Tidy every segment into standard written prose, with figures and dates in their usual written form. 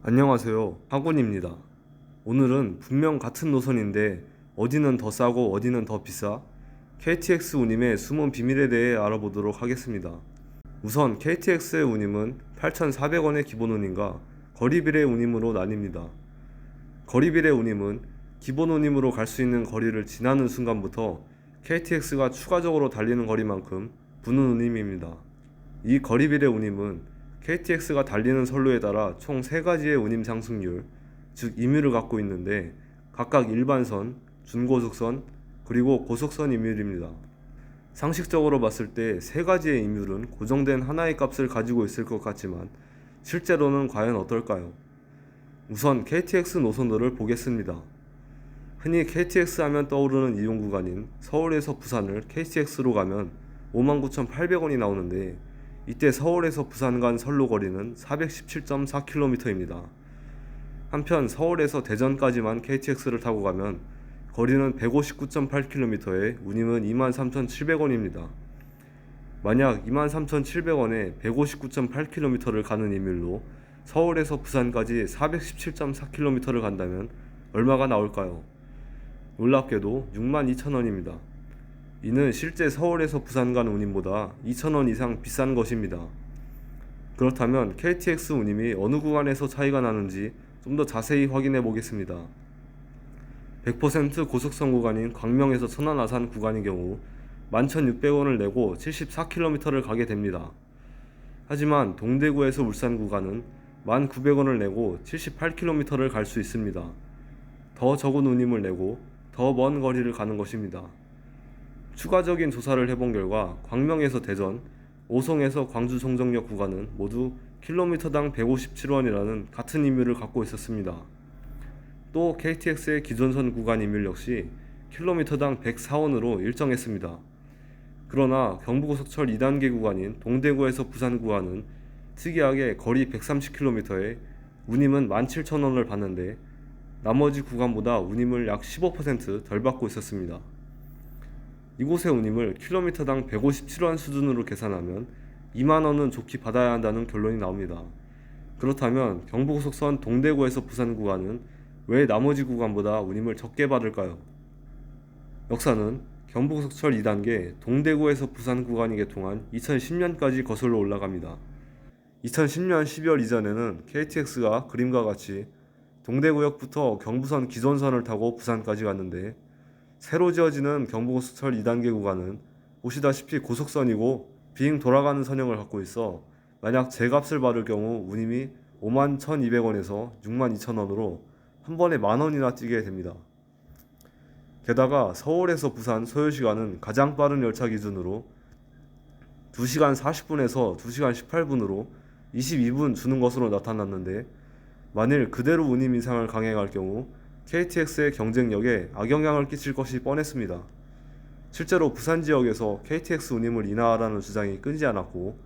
안녕하세요. 학원입니다. 오늘은 분명 같은 노선인데 어디는 더 싸고 어디는 더 비싸? KTX 운임의 숨은 비밀에 대해 알아보도록 하겠습니다. 우선 KTX의 운임은 8,400원의 기본 운임과 거리비례 운임으로 나뉩니다. 거리비례 운임은 기본 운임으로 갈 수 있는 거리를 지나는 순간부터 KTX가 추가적으로 달리는 거리만큼 부는 운임입니다. 이 거리비례 운임은 KTX가 달리는 선로에 따라 총 3가지의 운임 상승률, 즉 임율을 갖고 있는데 각각 일반선, 준고속선, 그리고 고속선 임율입니다. 상식적으로 봤을 때 3가지의 임율은 고정된 하나의 값을 가지고 있을 것 같지만 실제로는 과연 어떨까요? 우선 KTX 노선도를 보겠습니다. 흔히 KTX 하면 떠오르는 이용 구간인 서울에서 부산을 KTX로 가면 59,800원이 나오는데 이때 서울에서 부산 간 선로 거리는 417.4km입니다. 한편 서울에서 대전까지만 KTX를 타고 가면 거리는 159.8km에 운임은 23,700원입니다. 만약 23,700원에 159.8km를 가는 임율로 서울에서 부산까지 417.4km를 간다면 얼마가 나올까요? 놀랍게도 62,000원입니다. 이는 실제 서울에서 부산 간 운임보다 2,000원 이상 비싼 것입니다. 그렇다면 KTX 운임이 어느 구간에서 차이가 나는지 좀 더 자세히 확인해 보겠습니다. 100% 고속선 구간인 광명에서 천안 아산 구간의 경우 11,600원을 내고 74km를 가게 됩니다. 하지만 동대구에서 울산 구간은 1,900원을 내고 78km를 갈 수 있습니다. 더 적은 운임을 내고 더 먼 거리를 가는 것입니다. 추가적인 조사를 해본 결과 광명에서 대전, 오송에서 광주 송정역 구간은 모두 킬로미터당 157원이라는 같은 임율을 갖고 있었습니다. 또 KTX의 기존선 구간 임율 역시 킬로미터당 104원으로 일정했습니다. 그러나 경부고속철 2단계 구간인 동대구에서 부산 구간은 특이하게 거리 130km에 운임은 17,000원을 받는데 나머지 구간보다 운임을 약 15%덜 받고 있었습니다. 이곳의 운임을 킬로미터당 157원 수준으로 계산하면 2만원은 좋게 받아야 한다는 결론이 나옵니다. 그렇다면 경부고속선 동대구에서 부산 구간은 왜 나머지 구간보다 운임을 적게 받을까요? 역사는 경부고속철 2단계 동대구에서 부산 구간이 개통한 2010년까지 거슬러 올라갑니다. 2010년 12월 이전에는 KTX가 그림과 같이 동대구역부터 경부선 기존선을 타고 부산까지 갔는데 새로 지어지는 경부고속철 2단계 구간은 보시다시피 고속선이고 빙 돌아가는 선형을 갖고 있어 만약 제값을 받을 경우 운임이 51,200원에서 62,000원으로 한 번에 만원이나 뛰게 됩니다. 게다가 서울에서 부산 소요시간은 가장 빠른 열차 기준으로 2시간 40분에서 2시간 18분으로 22분 주는 것으로 나타났는데 만일 그대로 운임 인상을 강행할 경우 KTX의 경쟁력에 악영향을 끼칠 것이 뻔했습니다. 실제로 부산 지역에서 KTX 운임을 인하하라는 주장이 끊지 않았고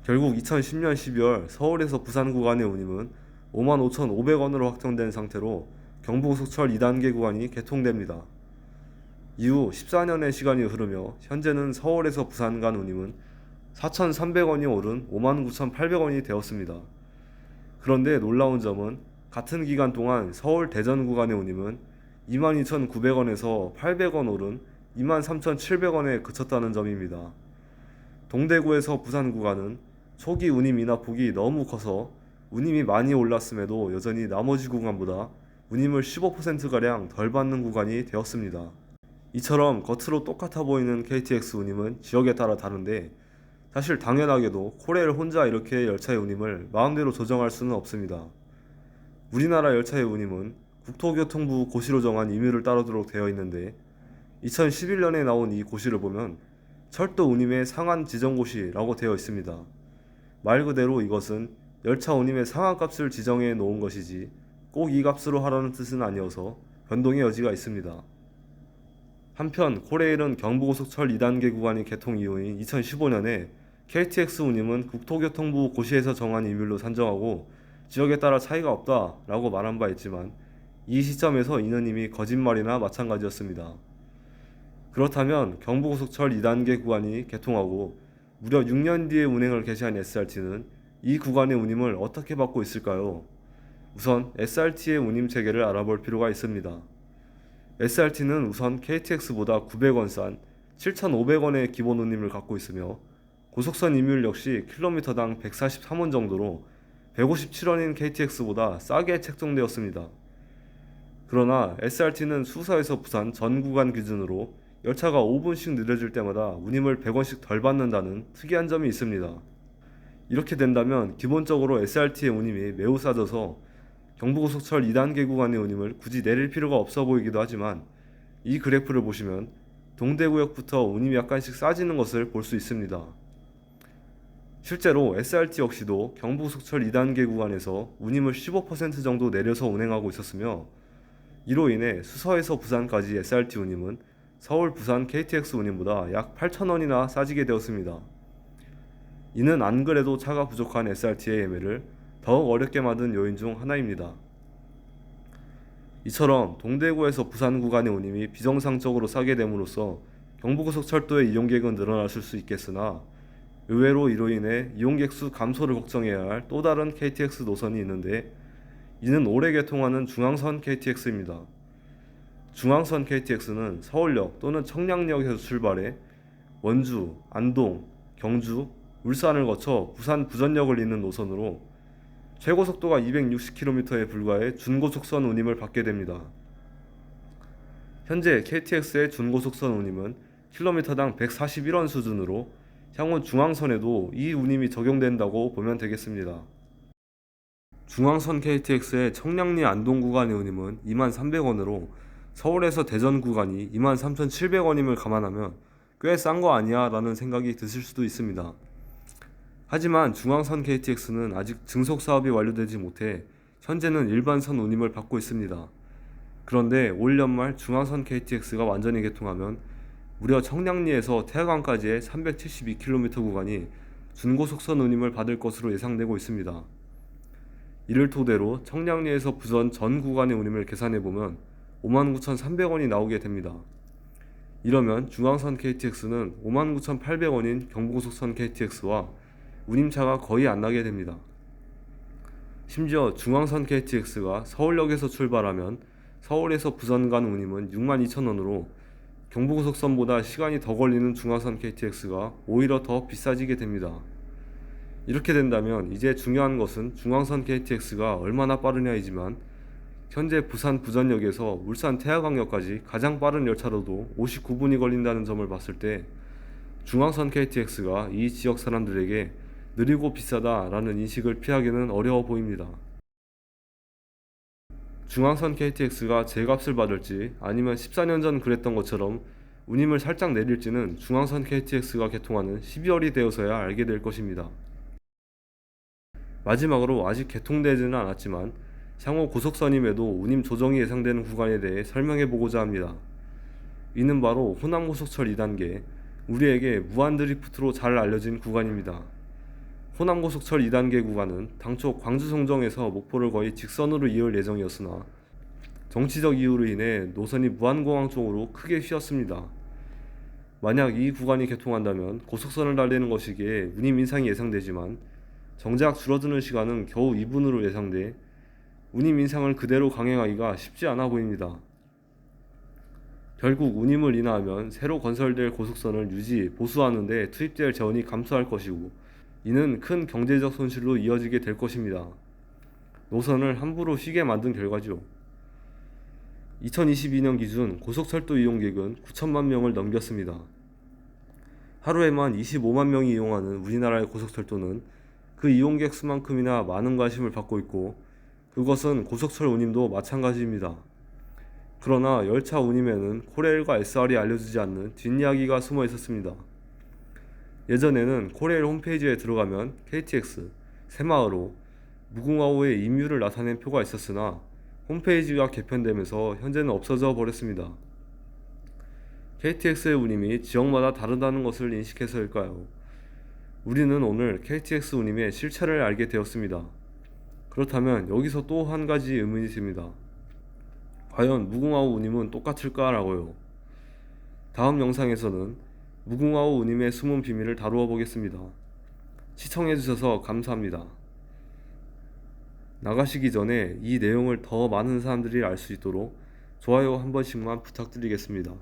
결국 2010년 12월 서울에서 부산 구간의 운임은 55,500원으로 확정된 상태로 경부고속철 2단계 구간이 개통됩니다. 이후 14년의 시간이 흐르며 현재는 서울에서 부산 간 운임은 4,300원이 오른 59,800원이 되었습니다. 그런데 놀라운 점은 같은 기간 동안 서울 대전 구간의 운임은 22,900원에서 800원 오른 23,700원에 그쳤다는 점입니다. 동대구에서 부산 구간은 초기 운임 인하폭이 너무 커서 운임이 많이 올랐음에도 여전히 나머지 구간보다 운임을 15%가량 덜 받는 구간이 되었습니다. 이처럼 겉으로 똑같아 보이는 KTX 운임은 지역에 따라 다른데 사실 당연하게도 코레일 혼자 이렇게 열차의 운임을 마음대로 조정할 수는 없습니다. 우리나라 열차의 운임은 국토교통부 고시로 정한 임율을 따르도록 되어 있는데 2011년에 나온 이 고시를 보면 철도 운임의 상한 지정고시라고 되어 있습니다. 말 그대로 이것은 열차 운임의 상한값을 지정해 놓은 것이지 꼭 이 값으로 하라는 뜻은 아니어서 변동의 여지가 있습니다. 한편 코레일은 경부고속철 2단계 구간이 개통 이후인 2015년에 KTX 운임은 국토교통부 고시에서 정한 임율로 산정하고 지역에 따라 차이가 없다라고 말한 바 있지만 이 시점에서 이는 이미 거짓말이나 마찬가지였습니다. 그렇다면 경부고속철 2단계 구간이 개통하고 무려 6년 뒤에 운행을 개시한 SRT는 이 구간의 운임을 어떻게 받고 있을까요? 우선 SRT의 운임 체계를 알아볼 필요가 있습니다. SRT는 우선 KTX보다 900원 싼 7,500원의 기본 운임을 갖고 있으며 고속선 임률 역시 킬로미터당 143원 정도로 157원인 KTX보다 싸게 책정되었습니다. 그러나 SRT는 수서에서 부산 전 구간 기준으로 열차가 5분씩 느려질 때마다 운임을 100원씩 덜 받는다는 특이한 점이 있습니다. 이렇게 된다면 기본적으로 SRT의 운임이 매우 싸져서 경부고속철 2단계 구간의 운임을 굳이 내릴 필요가 없어 보이기도 하지만 이 그래프를 보시면 동대구역부터 운임이 약간씩 싸지는 것을 볼 수 있습니다. 실제로 SRT 역시도 경부고속철 2단계 구간에서 운임을 15% 정도 내려서 운행하고 있었으며 이로 인해 수서에서 부산까지 SRT 운임은 서울 부산 KTX 운임보다 약 8,000원이나 싸지게 되었습니다. 이는 안 그래도 차가 부족한 SRT의 예매를 더욱 어렵게 만든 요인 중 하나입니다. 이처럼 동대구에서 부산 구간의 운임이 비정상적으로 싸게 됨으로써 경부고속철도의 이용객은 늘어났을 수 있겠으나 의외로 이로 인해 이용객 수 감소를 걱정해야 할 또 다른 KTX 노선이 있는데 이는 올해 개통하는 중앙선 KTX입니다. 중앙선 KTX는 서울역 또는 청량역에서 출발해 원주, 안동, 경주, 울산을 거쳐 부산 부전역을 잇는 노선으로 최고 속도가 260km에 불과해 준고속선 운임을 받게 됩니다. 현재 KTX의 준고속선 운임은 킬로미터당 141원 수준으로 향후 중앙선에도 이 운임이 적용된다고 보면 되겠습니다. 중앙선 KTX의 청량리 안동 구간의 운임은 23,300원으로 서울에서 대전 구간이 23,700원임을 감안하면 꽤 싼 거 아니야 라는 생각이 드실 수도 있습니다. 하지만 중앙선 KTX는 아직 증속 사업이 완료되지 못해 현재는 일반선 운임을 받고 있습니다. 그런데 올 연말 중앙선 KTX가 완전히 개통하면 무려 청량리에서 태화강까지의 372km 구간이 준고속선 운임을 받을 것으로 예상되고 있습니다. 이를 토대로 청량리에서 부전 전 구간의 운임을 계산해보면 59,300원이 나오게 됩니다. 이러면 중앙선 KTX는 59,800원인 경부고속선 KTX와 운임차가 거의 안 나게 됩니다. 심지어 중앙선 KTX가 서울역에서 출발하면 서울에서 부산 간 운임은 62,000원으로 경부고속선보다 시간이 더 걸리는 중앙선 KTX가 오히려 더 비싸지게 됩니다. 이렇게 된다면 이제 중요한 것은 중앙선 KTX가 얼마나 빠르냐이지만 현재 부산 부전역에서 울산 태화강역까지 가장 빠른 열차로도 59분이 걸린다는 점을 봤을 때 중앙선 KTX가 이 지역 사람들에게 느리고 비싸다라는 인식을 피하기는 어려워 보입니다. 중앙선 KTX가 제값을 받을지 아니면 14년 전 그랬던 것처럼 운임을 살짝 내릴지는 중앙선 KTX가 개통하는 12월이 되어서야 알게 될 것입니다. 마지막으로 아직 개통되지는 않았지만 향후 고속선임에도 운임 조정이 예상되는 구간에 대해 설명해 보고자 합니다. 이는 바로 호남고속철 2단계, 우리에게 무한드리프트로 잘 알려진 구간입니다. 호남고속철 2단계 구간은 당초 광주 송정에서 목포를 거의 직선으로 이을 예정이었으나 정치적 이유로 인해 노선이 무안공항 쪽으로 크게 휘었습니다. 만약 이 구간이 개통한다면 고속선을 달리는 것이기에 운임 인상이 예상되지만 정작 줄어드는 시간은 겨우 2분으로 예상돼 운임 인상을 그대로 강행하기가 쉽지 않아 보입니다. 결국 운임을 인하하면 새로 건설될 고속선을 유지, 보수하는 데 투입될 재원이 감소할 것이고 이는 큰 경제적 손실로 이어지게 될 것입니다. 노선을 함부로 휘게 만든 결과죠. 2022년 기준 고속철도 이용객은 9천만 명을 넘겼습니다. 하루에만 25만 명이 이용하는 우리나라의 고속철도는 그 이용객 수만큼이나 많은 관심을 받고 있고 그것은 고속철 운임도 마찬가지입니다. 그러나 열차 운임에는 코레일과 SR이 알려주지 않는 뒷이야기가 숨어 있었습니다. 예전에는 코레일 홈페이지에 들어가면 KTX, 새마을호, 무궁화호의 임유를 나타낸 표가 있었으나 홈페이지가 개편되면서 현재는 없어져 버렸습니다. KTX의 운임이 지역마다 다르다는 것을 인식해서일까요? 우리는 오늘 KTX 운임의 실체를 알게 되었습니다. 그렇다면 여기서 또 한 가지 의문이 듭니다. 과연 무궁화호 운임은 똑같을까라고요. 다음 영상에서는 무궁화호 운임의 숨은 비밀을 다루어 보겠습니다. 시청해주셔서 감사합니다. 나가시기 전에 이 내용을 더 많은 사람들이 알 수 있도록 좋아요 한 번씩만 부탁드리겠습니다.